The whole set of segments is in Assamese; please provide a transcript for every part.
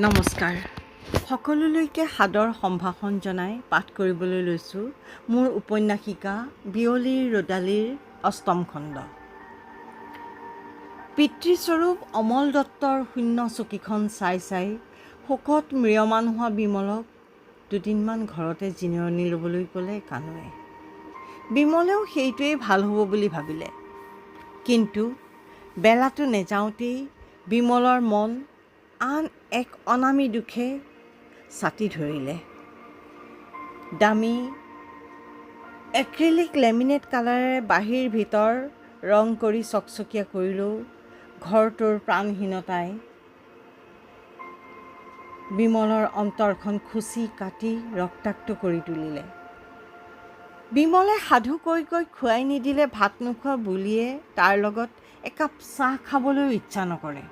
নমস্কাৰ। সকলোলৈকে সাদৰ সম্ভাষণ জনাই পাঠ কৰিবলৈ লৈছোঁ মোৰ উপন্যাসিকা বিয়লিৰ ৰ'দালিৰ অষ্টম খণ্ড। পিতৃস্বৰূপ অমল দত্তৰ শূন্য চকীখন চাই চাই শোকত ম্ৰিয়মান হোৱা বিমলক দুদিনমান ঘৰতে জিৰণি ল'বলৈ ক'লে কানুৱে। বিমলেও সেইটোৱেই ভাল হ'ব বুলি ভাবিলে। কিন্তু বেলাটো নেযাওঁতেই বিমলৰ মন আন এক অনামী দুখে ছাতি ধৰিলে। দামী এক্ৰিলিক লেমিনেট কালাৰেৰে বাহিৰ ভিতৰ ৰং কৰি চকচকীয়া কৰিলেও ঘৰটোৰ প্ৰাণহীনতাই বিমলৰ অন্তৰখন খুচি কাটি ৰক্তাক্ত কৰি তুলিলে। বিমলে সাধু কৈ কৈ খুৱাই নিদিলে ভাত নোখোৱা বুলিয়ে তাৰ লগত একাপ চাহ খাবলৈও ইচ্ছা নকৰে।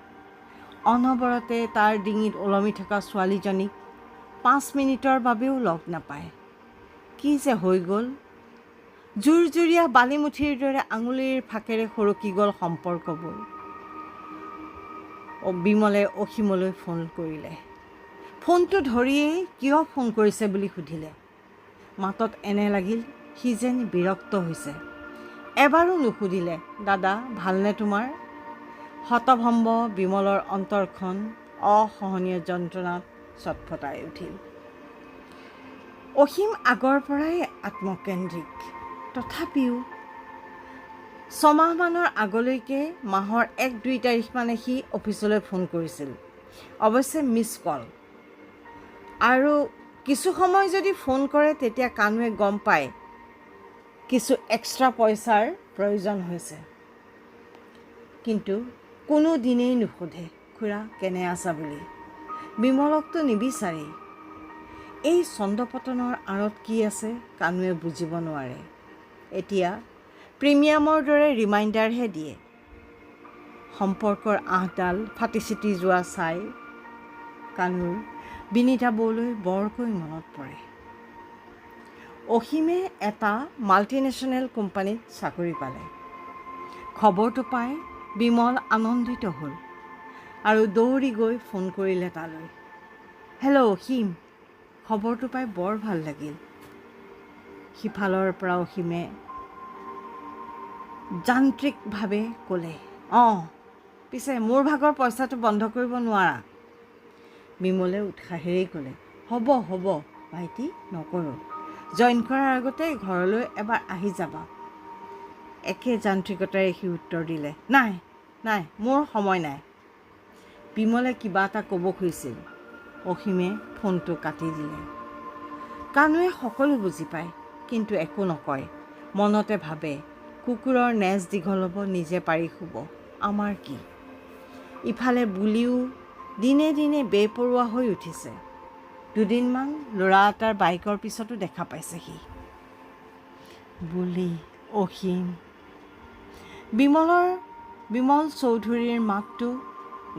অনবৰতে তাৰ ডিঙিত ওলমি থকা ছোৱালীজনীক 5 মিনিটৰ বাবেও লগ নাপায়। কি যে হৈ গ'ল! জোৰজুৰীয়া বালিমুঠিৰ দৰে আঙুলিৰ ফাকেৰে সৰকি গ'ল সম্পৰ্কবোৰ। বিমলে অসীমলৈ ফোন কৰিলে। ফোনটো ধৰিয়েই কিয় ফোন কৰিছে বুলি সুধিলে। মাতত এনে লাগিল সি যেন বিৰক্ত হৈছে। এবাৰো নুসুধিলে, দাদা ভালনে তোমাৰ? হতভম্ব বিমলৰ অন্তৰখন অসহনীয় যন্ত্ৰণাত ছটফটাই উঠিল। অসীম আগৰ পৰাই আত্মকেন্দ্ৰিক। তথাপিও 6 মাহমানৰ আগলৈকে মাহৰ 1-2 তাৰিখ মানে সি অফিচলৈ ফোন কৰিছিল। অৱশ্যে মিছ কল। আৰু কিছু সময় যদি ফোন কৰে তেতিয়া কানুৱে গম পায় কিছু এক্সট্ৰা পইচাৰ প্ৰয়োজন হৈছে। কিন্তু কোনো দিনেই নুসুধে খুৰা কেনে আছা বুলি। বিমলকতো নিবিচাৰেই। এই ছন্দপতনৰ আঁৰত কি আছে কানুৱে বুজিব নোৱাৰে। এতিয়া প্ৰিমিয়ামৰ দৰে ৰিমাইণ্ডাৰহে দিয়ে। সম্পৰ্কৰ আঁহডাল ফাটি চিটি যোৱা চাই কানুৰ বিনীতা বৌলৈ বৰকৈ মনত পৰে। অসীমে এটা মাল্টিনেশ্যনেল কোম্পানীত চাকৰি পালে। খবৰটো পাই বিমল আনন্দিত হ'ল আৰু দৌৰি গৈ ফোন কৰিলে তালৈ। হেল্ল' অসীম, খবৰটো পাই বৰ ভাল লাগিল। সিফালৰ পৰা অসীমে যান্ত্ৰিকভাৱে ক'লে, অঁ পিছে মোৰ ভাগৰ পইচাটো বন্ধ কৰিব নোৱাৰা? বিমলে উৎসাহেৰেই ক'লে, হ'ব হ'ব ভাইটি, নকৰোঁ। জইন কৰাৰ আগতে ঘৰলৈ এবাৰ আহি যাবা। একে যান্ত্ৰিকতাৰে সি উত্তৰ দিলে, নাই নাই মোৰ সময় নাই। বিমলে কিবা এটা ক'ব খুজিছিল। অসীমে ফোনটো কাটি দিলে। কানুৱে সকলো বুজি পায়, কিন্তু একো নকয়। মনতে ভাবে কুকুৰৰ নেজ দীঘল হ'ব, নিজে পাৰি শুব, আমাৰ কি। ইফালে বুলিও দিনে দিনে বেপৰোৱা হৈ উঠিছে। দুদিনমান ল'ৰা এটাৰ বাইকৰ পিছতো দেখা পাইছে সি। বুলি অসীম। বিমল চৌধুৰীৰ মাতটো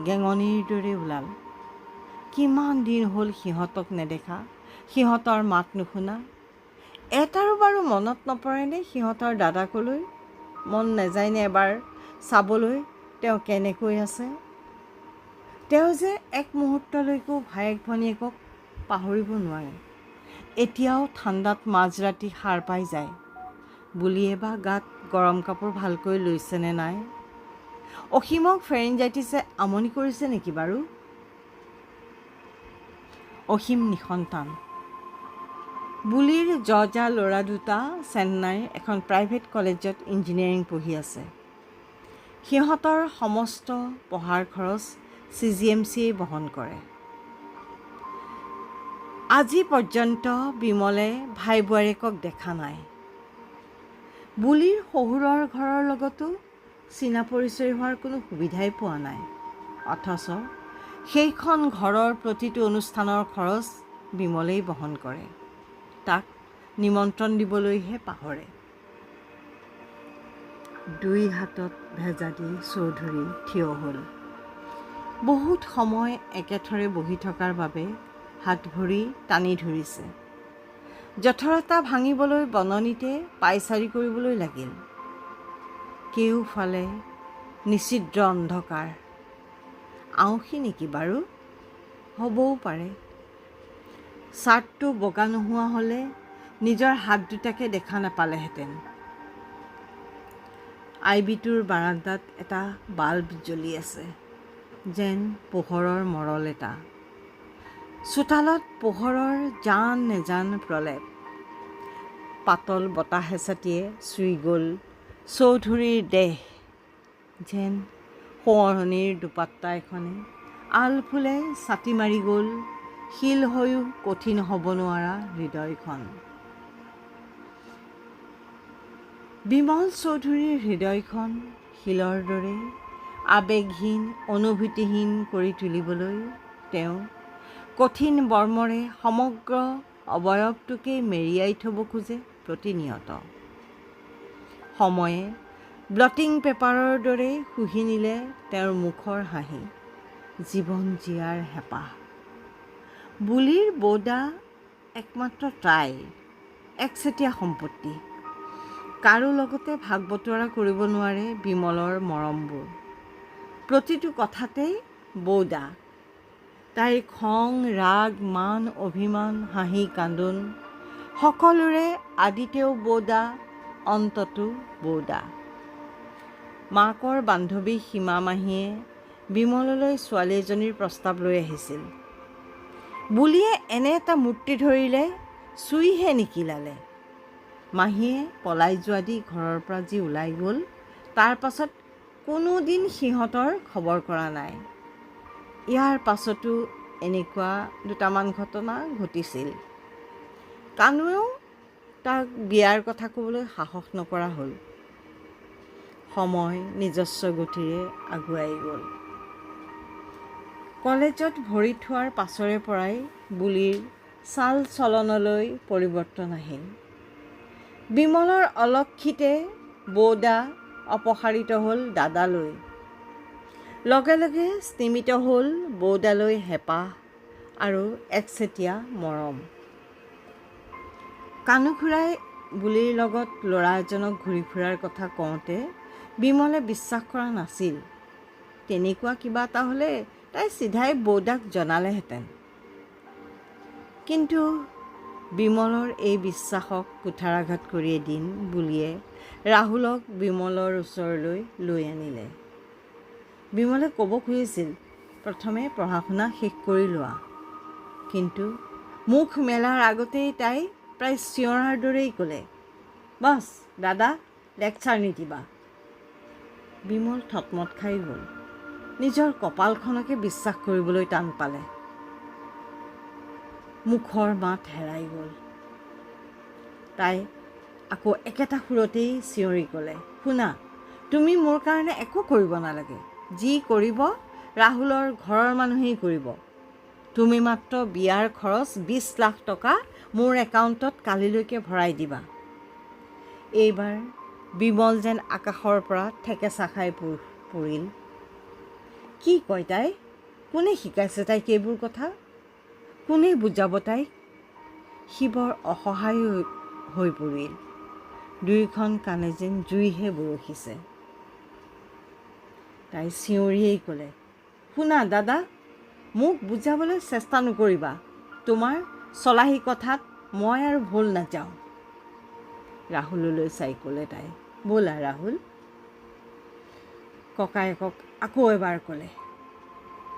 গেঙনিৰ দৰে ওলাল। কিমান দিন হ'ল সিহঁতক নেদেখা, সিহঁতৰ মাত নুশুনা। এটাৰো বাৰু মনত নপৰেনে সিহঁতৰ দাদাকলৈ? মন নাযায়নে এবাৰ চাবলৈ তেওঁ কেনেকৈ আছে? তেওঁ যে এক মুহূৰ্তলৈকো ভায়েক ভনীয়েকক পাহৰিব নোৱাৰে। এতিয়াও ঠাণ্ডাত মাজৰাতি সাৰ পাই যায়। বুলিয়ে বা গাত গৰম কাপোৰ ভালকৈ লৈছেনে নাই? অসীমক ফেৰেঞ্জাইটিছে আমনি কৰিছে নেকি বাৰু? অসীম নিসন্তান। বুলিৰ যজা ল'ৰা দুটা চেন্নাইৰ এখন প্ৰাইভেট কলেজত ইঞ্জিনিয়াৰিং পঢ়ি আছে। সিহঁতৰ সমস্ত পঢ়াৰ খৰচ CGMCয়ে বহন কৰে। আজি পৰ্যন্ত বিমলে ভাই বোৱাৰীয়েকক দেখা নাই। বুলিৰ শহুৰৰ ঘৰৰ লগতো চিনা পৰিচয় হোৱাৰ কোনো সুবিধাই পোৱা নাই। অথচ সেইখন ঘৰৰ প্ৰতিটো অনুষ্ঠানৰ খৰচ বিমলেই বহন কৰে। তাক নিমন্ত্ৰণ দিবলৈহে পাহৰে। 2 হাতত ভেজা দি চৌধুৰী থিয় হ'ল। বহুত সময় একেথৰে বহি থকাৰ বাবে হাত ভৰি টানি ধৰিছে। জঠৰতা ভাঙিবলৈ বননিতে পায়চাৰি কৰিবলৈ লাগিল। কেওফালে নিছিদ্ৰ অন্ধকাৰ। আওসি নেকি বাৰু? হ'বও পাৰে। চাৰ্টটো বগা নোহোৱা হ'লে নিজৰ হাত দুটাকে দেখা নাপালেহেঁতেন। আইবিটোৰ বাৰান্দাত এটা বাল্ব জ্বলি আছে, যেন পোহৰৰ মৰল এটা। চোতালত পোহৰৰ জান নেজান প্ৰলেপ। পাতল বতাহ এচাতিয়ে চুই গ'ল চৌধুৰীৰ দেহ, যেন সোঁৱৰণিৰ দুপাট্টা এখনে আলফুলে ছাতি মাৰি গ'ল শিল হৈও কঠিন হ'ব নোৱাৰা হৃদয়খন। বিমল চৌধুৰীৰ হৃদয়খন শিলৰ দৰে আৱেগহীন, অনুভূতিহীন কৰি তুলিবলৈ তেওঁ কঠিন বৰ্মৰে সমগ্ৰ অৱয়ৱটোকেই মেৰিয়াই থ'ব খোজে প্ৰতিনিয়ত। সময়ে ব্লটিং পেপাৰৰ দৰে শুহি নিলে তেওঁৰ মুখৰ হাঁহি, জীৱন জীয়াৰ হেঁপাহ। বুলিৰ বৌদা একমাত্ৰ তাইৰ একচেটিয়া সম্পত্তি। কাৰো লগতে ভাগ বতৰা কৰিব নোৱাৰে বিমলৰ মৰমবোৰ। প্ৰতিটো কথাতেই বৌদা। তাইৰ খং, ৰাগ, মান, অভিমান, হাঁহি, কান্দোন সকলোৰে আদিতেও বৌদা, অন্ততো বৌদা। মাকৰ বান্ধৱী সীমা মাহীয়ে বিমললৈ ছোৱালী এজনীৰ প্ৰস্তাৱ লৈ আহিছিল। বুলিয়ে এনে এটা মূৰ্তি ধৰিলে, চুইহে নিকিলালে। মাহীয়ে পলাই যোৱা দি ঘৰৰ পৰা যি ওলাই গ'ল, তাৰ পাছত কোনোদিন সিহঁতৰ খবৰ কৰা নাই। ইয়াৰ পাছতো এনেকুৱা দুটামান ঘটনা ঘটিছিল। কানুৱেও তাক বিয়াৰ কথা ক'বলৈ সাহস নকৰা হ'ল। সময় নিজস্ব গতিৰে আগুৱাই গ'ল। কলেজত ভৰি থোৱাৰ পাছৰে পৰাই বুলিৰ চাল চলনলৈ পৰিৱৰ্তন আহিল। বিমলৰ অলক্ষিতে বৌদা অপসাৰিত হ'ল দাদালৈ। লগে লগে স্তিমিত হ'ল বৌদালৈ হেঁপাহ আৰু একচেটিয়া মৰম। কানু খুৰাই বুলিৰ লগত ল'ৰা এজনক ঘূৰি ফুৰাৰ কথা কওঁতে বিমলে বিশ্বাস কৰা নাছিল। তেনেকুৱা কিবা এটা হ'লে তাই চিধাই বৌদাক জনালেহেঁতেন। কিন্তু বিমলৰ এই বিশ্বাসক কুঠাৰাঘাত কৰি এদিন বুলিয়ে ৰাহুলক বিমলৰ ওচৰলৈ লৈ আনিলে। বিমলে ক'ব খুজিছিল, প্ৰথমে পঢ়া শুনা শেষ কৰি লোৱা। কিন্তু মুখ মেলাৰ আগতেই তাই প্ৰায় চিঞৰাৰ দৰেই ক'লে, বছ দাদা, লেকচাৰ নিদিবা। বিমল থতমত খাই গ'ল। নিজৰ কপালখনকে বিশ্বাস কৰিবলৈ টান পালে। মুখৰ মাত হেৰাই গ'ল। তাই আকৌ একেটা সুৰতেই চিঞৰি ক'লে, শুনা, তুমি মোৰ কাৰণে একো কৰিব নালাগে। যি কৰিব ৰাহুলৰ ঘৰৰ মানুহেই কৰিব। তুমি মাত্ৰ বিয়াৰ খৰচ 20 লাখ টকা মোৰ একাউণ্টত কালিলৈকে ভৰাই দিবা। এইবাৰ বিমল যেন আকাশৰ পৰা ঠেকেচা খাই পৰিল। কি কয় তাই? কোনে শিকাইছে তাইক এইবোৰ কথা? কোনে বুজাব তাইক? সি বৰ অসহায় হৈ পৰিল। দুয়োখন কাণে যেন জুইহে বৰষিছে। তাই চিঞৰিয়েই ক'লে, শুনা দাদা, মোক বুজাবলৈ চেষ্টা নকৰিবা। তোমাৰ চলাহী কথাত মই আৰু ভুল নাযাওঁ। ৰাহুললৈ চাই ক'লে তাই, ব'লা ৰাহুল। ককায়েকক আকৌ এবাৰ ক'লে,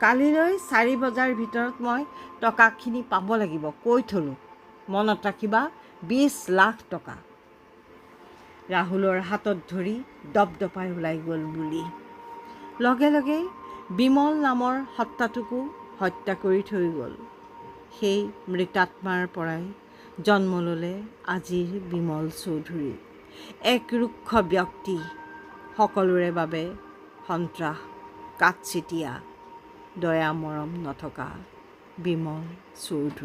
কালিলৈ 4 বজাৰ ভিতৰত মই টকাখিনি পাব লাগিব, কৈ থলোঁ। মনত ৰাখিবা, 20 লাখ টকা। ৰাহুলৰ হাতত ধৰি দপদপাই ওলাই গ'ল বুলি। লগে লগে বিমল নামৰ সত্তাটোকো হত্যা কৰি থৈ গ'ল। সেই মৃতাত্মাৰ পৰাই জন্ম ল'লে আজিৰ বিমল চৌধুৰী, এক ৰুক্ষ ব্যক্তি, সকলোৰে বাবে সন্ত্ৰাস, কাঠচিতীয়া, দয়া মৰম নথকা বিমল চৌধুৰী।